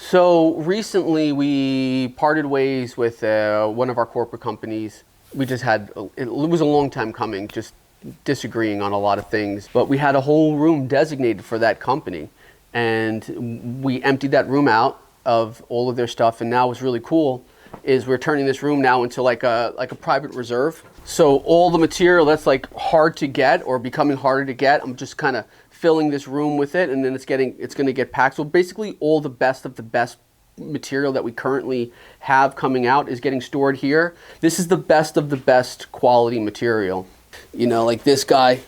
So recently we parted ways with one of our corporate companies. We just had, it was a long time coming, just disagreeing on a lot of things, but we had a whole room designated for that company, and we emptied that room out of all of their stuff. And now what's really cool is we're turning this room now into like a private reserve. So all the material that's like hard to get or becoming harder to get, I'm just kind of filling this room with it, and then it's going to get packed. So basically all the best of the best material that we currently have coming out is getting stored here. This is the best of the best quality material. You know, like this guy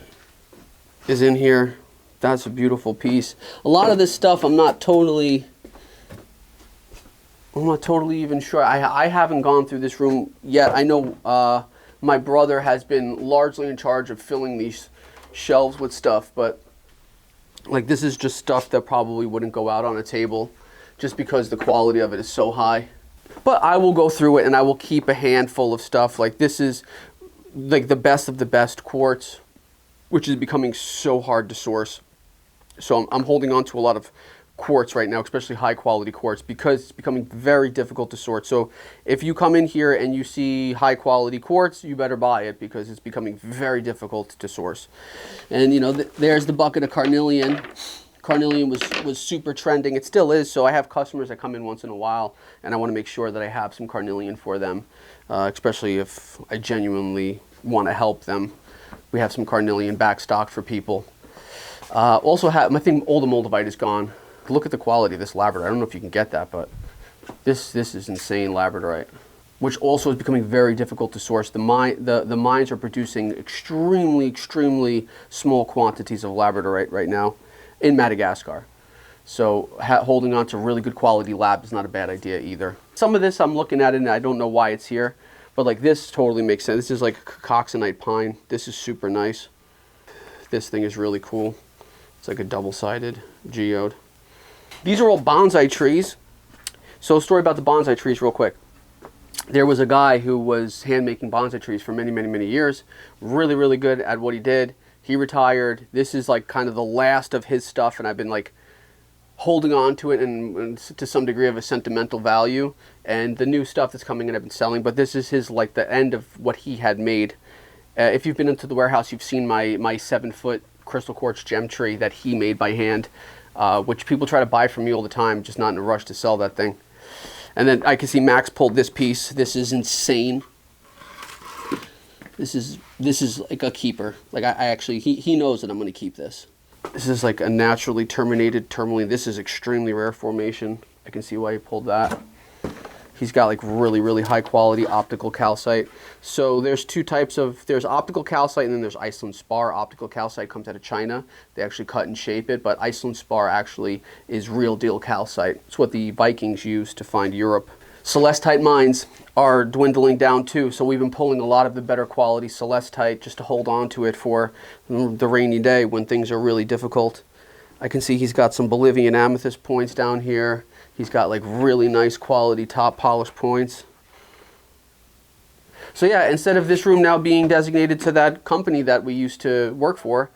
is in here. That's a beautiful piece. A lot of this stuff I'm not totally even sure. I haven't gone through this room yet. I know my brother has been largely in charge of filling these shelves with stuff, but like this is just stuff that probably wouldn't go out on a table just because the quality of it is so high. But I will go through it and I will keep a handful of stuff. Like this is like the best of the best quartz, which is becoming so hard to source. So I'm holding on to a lot of quartz right now, especially high quality quartz, because it's becoming very difficult to sort. So if you come in here and you see high quality quartz, you better buy it because it's becoming very difficult to source. And you know, there's the bucket of carnelian. Carnelian was super trending. It still is. So I have customers that come in once in a while, and I want to make sure that I have some carnelian for them, especially if I genuinely want to help them. We have some carnelian back stock for people. Also have, I think all the moldavite is gone. Look at the quality of this labradorite. I don't know if you can get that, but this is insane labradorite, which also is becoming very difficult to source. The mines are producing extremely small quantities of labradorite right now in Madagascar. So holding on to really good quality lab is not a bad idea either. Some of this I'm looking at it and I don't know why it's here, but like this totally makes sense. This is like coxonite pine. This is super nice. This thing is really cool. It's like a double-sided geode. These are all bonsai trees. So a story about the bonsai trees real quick. There was a guy who was hand-making bonsai trees for many years. Really good at what he did. He retired. This is like kind of the last of his stuff, and I've been like holding on to it and to some degree of a sentimental value. And the new stuff that's coming in I've been selling, but this is his like the end of what he had made. If you've been into the warehouse, you've seen my 7-foot crystal quartz gem tree that he made by hand. Which people try to buy from me all the time, just not in a rush to sell that thing. And then I can see Max pulled this piece. This is insane. This is like a keeper. Like I actually, he knows that I'm going to keep this. This is like a naturally terminated tourmaline. This is extremely rare formation. I can see why he pulled that. He's got like really high quality optical calcite. So there's two types of, there's optical calcite and then there's Iceland spar. Optical calcite comes out of China. They actually cut and shape it, but Iceland spar actually is real deal calcite. It's what the Vikings used to find Europe. Celestite mines are dwindling down too, so we've been pulling a lot of the better quality celestite just to hold on to it for the rainy day when things are really difficult. I can see he's got some Bolivian amethyst points down here. He's got like really nice quality top polished points. So yeah, instead of this room now being designated to that company that we used to work for,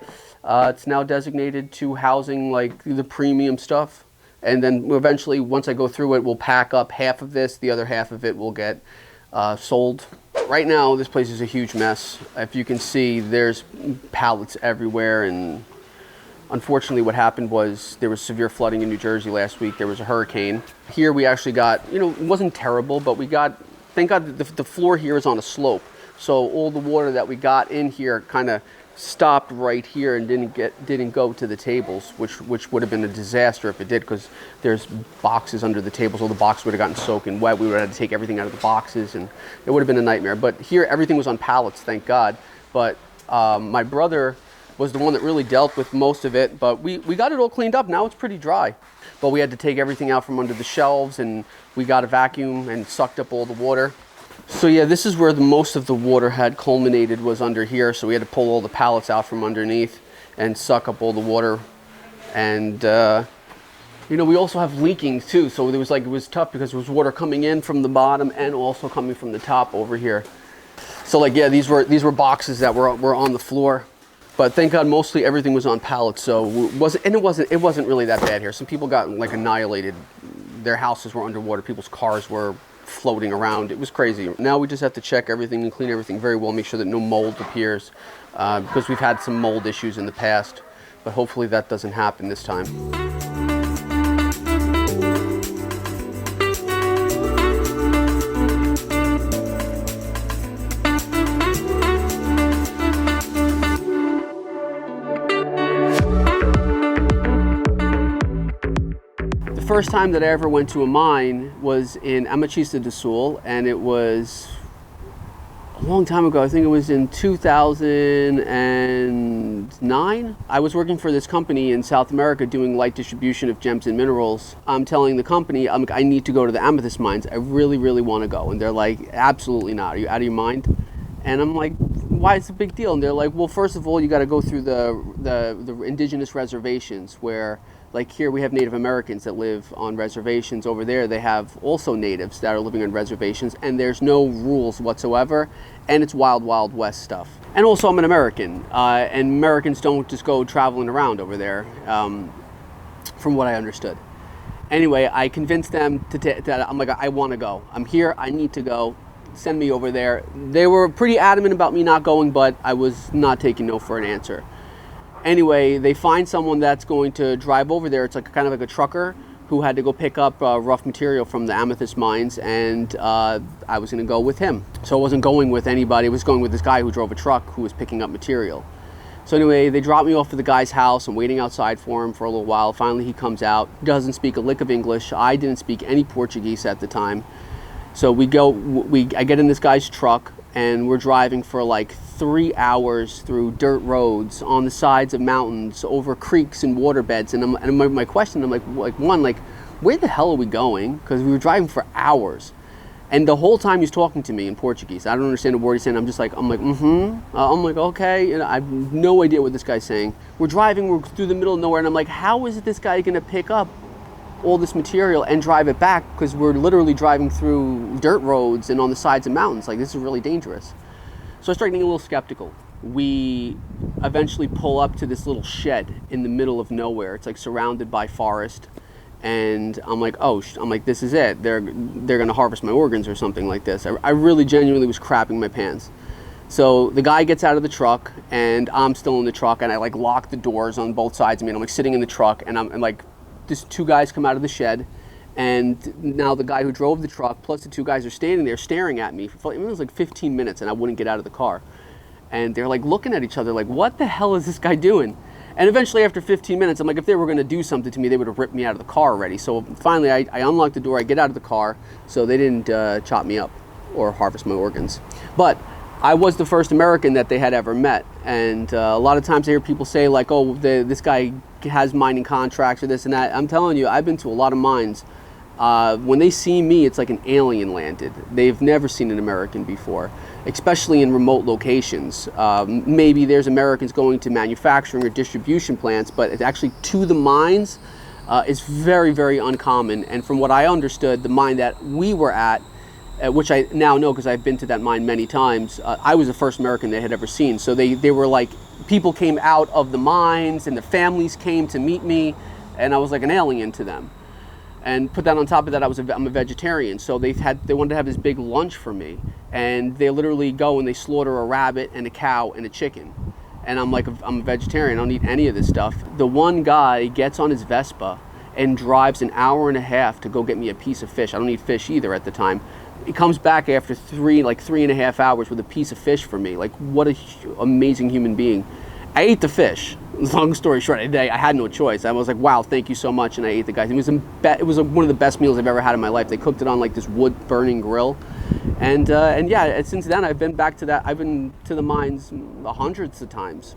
it's now designated to housing like the premium stuff. And then eventually, once I go through it, we'll pack up half of this. The other half of it will get sold. Right now, this place is a huge mess. If you can see, there's pallets everywhere, and unfortunately, what happened was there was severe flooding in New Jersey last week. There was a hurricane. Here we actually got, you know, it wasn't terrible, but we got, thank God the floor here is on a slope. So all the water that we got in here kind of stopped right here and didn't go to the tables, which would have been a disaster if it did, because there's boxes under the tables. All the boxes would have gotten soaking wet. We would have had to take everything out of the boxes, and it would have been a nightmare. But here everything was on pallets, thank God. But my brother was the one that really dealt with most of it, but we got it all cleaned up. Now it's pretty dry, but we had to take everything out from under the shelves, and we got a vacuum and sucked up all the water. So yeah, this is where most of the water had culminated, was under here. So we had to pull all the pallets out from underneath and suck up all the water. And you know, we also have leaking too. So it was tough because there was water coming in from the bottom and also coming from the top over here. So like, yeah, these were boxes that were on the floor. But thank God, mostly everything was on pallets. So it wasn't really that bad here. Some people got like annihilated their houses were underwater, people's cars were floating around. It was crazy. Now we just have to check everything and clean everything very well, make sure that no mold appears, because we've had some mold issues in the past, but hopefully that doesn't happen this time. The first time that I ever went to a mine was in Amachista do Sul, and it was a long time ago. I think it was in 2009. I was working for this company in South America doing light distribution of gems and minerals. I'm telling the company, I'm like, I need to go to the amethyst mines. I really, really want to go. And they're like, absolutely not. Are you out of your mind? And I'm like, why is it a big deal? And they're like, well, first of all, you got to go through the indigenous reservations where, like here we have Native Americans that live on reservations. Over there they have also natives that are living on reservations, and there's no rules whatsoever, and it's wild, wild west stuff. And also I'm an American, and Americans don't just go traveling around over there, from what I understood. Anyway, I convinced them that I'm like, I want to go. I'm here, I need to go. Send me over there. They were pretty adamant about me not going, but I was not taking no for an answer. Anyway, they find someone that's going to drive over there. It's like kind of like a trucker who had to go pick up rough material from the amethyst mines, and I was going to go with him. So I wasn't going with anybody. I was going with this guy who drove a truck who was picking up material. So anyway, they dropped me off at the guy's house. I'm waiting outside for him for a little while. Finally, he comes out. He doesn't speak a lick of English. I didn't speak any Portuguese at the time. So I get in this guy's truck, and we're driving for like 3 hours through dirt roads on the sides of mountains, over creeks and waterbeds. And my question, I'm like, where the hell are we going? Because we were driving for hours. And the whole time he's talking to me in Portuguese. I don't understand a word he's saying. I'm like, I'm like, okay. And I have no idea what this guy's saying. We're through the middle of nowhere, and I'm like, how is this guy gonna pick up all this material and drive it back? Because we're literally driving through dirt roads and on the sides of mountains. Like, this is really dangerous. So I started getting a little skeptical. We eventually pull up to this little shed in the middle of nowhere. It's like surrounded by forest. And I'm like, this is it. They're gonna harvest my organs or something like this. I really genuinely was crapping my pants. So the guy gets out of the truck, and I'm still in the truck, and I like lock the doors on both sides of me, and I'm like sitting in the truck, and I'm like, these two guys come out of the shed, and now the guy who drove the truck plus the two guys are standing there staring at me for, it was like 15 minutes, and I wouldn't get out of the car. And they're like looking at each other like, what the hell is this guy doing? And eventually after 15 minutes, I'm like, if they were gonna do something to me, they would have ripped me out of the car already. So finally I unlock the door, I get out of the car, so they didn't chop me up or harvest my organs. But I was the first American that they had ever met. And a lot of times I hear people say like, oh, this guy has mining contracts or this and that. I'm telling you, I've been to a lot of mines. When they see me, it's like an alien landed. They've never seen an American before, especially in remote locations. Maybe there's Americans going to manufacturing or distribution plants, but it's actually to the mines is very, very uncommon. And from what I understood, the mine that we were at, which I now know because I've been to that mine many times, I was the first American they had ever seen. So they were like, people came out of the mines and their families came to meet me, and I was like an alien to them. And put that on top of that, I'm a vegetarian, so they wanted to have this big lunch for me, and they literally go and they slaughter a rabbit and a cow and a chicken. And I'm like, I'm a vegetarian, I don't eat any of this stuff. The one guy gets on his Vespa and drives an hour and a half to go get me a piece of fish. I don't eat fish either at the time. He comes back after 3.5 hours with a piece of fish for me. Like, what a amazing human being. I ate the fish. Long story short, I had no choice. I was like, wow, thank you so much, and I ate the guys. It was one of the best meals I've ever had in my life. They cooked it on like this wood burning grill, and yeah, since then I've been back to that. I've been to the mines hundreds of times.